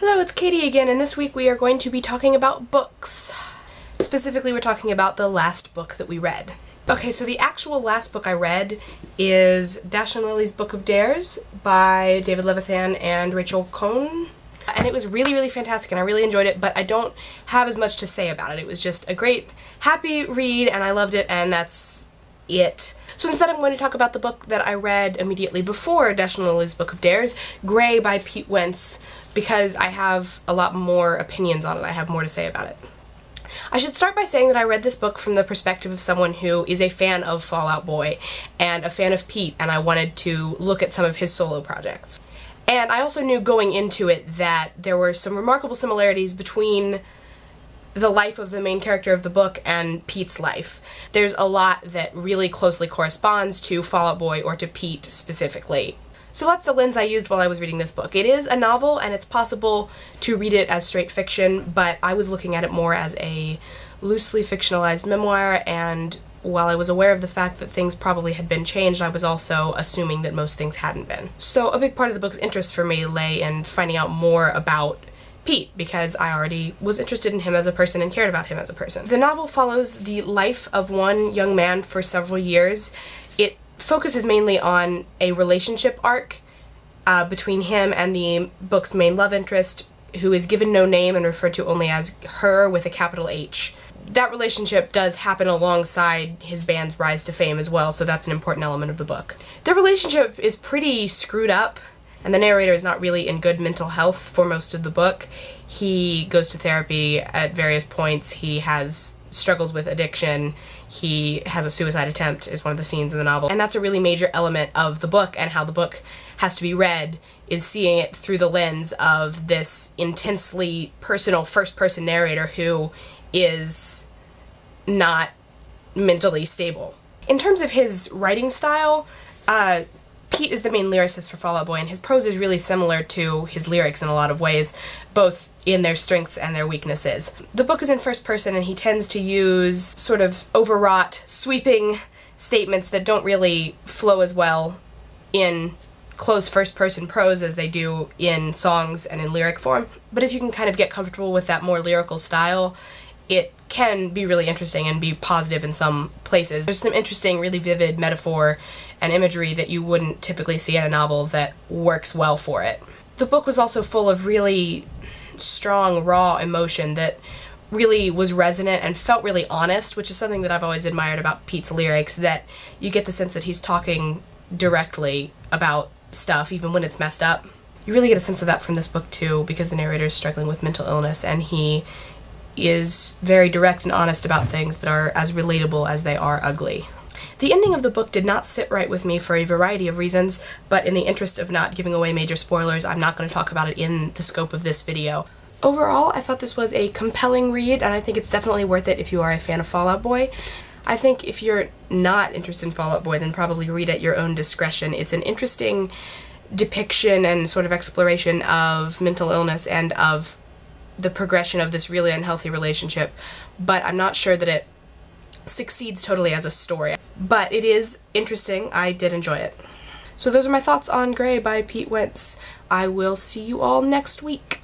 Hello, it's Katie again, and this week we are going to be talking about books. Specifically, we're talking about the last book that we read. Okay, so the actual last book I read is Dash and Lily's Book of Dares by David Levithan and Rachel Cohn. And it was really, really fantastic, and I really enjoyed it, but I don't have as much to say about it. It was just a great, happy read, and I loved it, and that's it. So instead I'm going to talk about the book that I read immediately before Dash and Lily's Book of Dares, Gray by Pete Wentz, because I have a lot more opinions on it. I have more to say about it. I should start by saying that I read this book from the perspective of someone who is a fan of Fall Out Boy and a fan of Pete, and I wanted to look at some of his solo projects. And I also knew going into it that there were some remarkable similarities between the life of the main character of the book and Pete's life. There's a lot that really closely corresponds to Fall Out Boy or to Pete specifically. So that's the lens I used while I was reading this book. It is a novel, and it's possible to read it as straight fiction, but I was looking at it more as a loosely fictionalized memoir, and while I was aware of the fact that things probably had been changed, I was also assuming that most things hadn't been. So a big part of the book's interest for me lay in finding out more about Pete, because I already was interested in him as a person and cared about him as a person. The novel follows the life of one young man for several years. It focuses mainly on a relationship arc between him and the book's main love interest, who is given no name and referred to only as her with a capital H. That relationship does happen alongside his band's rise to fame as well, so that's an important element of the book. Their relationship is pretty screwed up, and the narrator is not really in good mental health for most of the book. He goes to therapy at various points. He has struggles with addiction. He has a suicide attempt, is one of the scenes in the novel. And that's a really major element of the book, and how the book has to be read is seeing it through the lens of this intensely personal first-person narrator who is not mentally stable. In terms of his writing style, Pete is the main lyricist for Fall Out Boy, and his prose is really similar to his lyrics in a lot of ways, both in their strengths and their weaknesses. The book is in first person, and he tends to use sort of overwrought, sweeping statements that don't really flow as well in close first-person prose as they do in songs and in lyric form. But if you can kind of get comfortable with that more lyrical style, it can be really interesting and be positive in some places. There's some interesting, really vivid metaphor and imagery that you wouldn't typically see in a novel that works well for it. The book was also full of really strong, raw emotion that really was resonant and felt really honest, which is something that I've always admired about Pete's lyrics, that you get the sense that he's talking directly about stuff, even when it's messed up. You really get a sense of that from this book too, because the narrator is struggling with mental illness, and he is very direct and honest about things that are as relatable as they are ugly. The ending of the book did not sit right with me for a variety of reasons, but in the interest of not giving away major spoilers, I'm not going to talk about it in the scope of this video. Overall, I thought this was a compelling read, and I think it's definitely worth it if you are a fan of Fall Out Boy. I think if you're not interested in Fall Out Boy, then probably read at your own discretion. It's an interesting depiction and sort of exploration of mental illness and of the progression of this really unhealthy relationship, but I'm not sure that it succeeds totally as a story. But it is interesting. I did enjoy it. So those are my thoughts on Gray by Pete Wentz. I will see you all next week.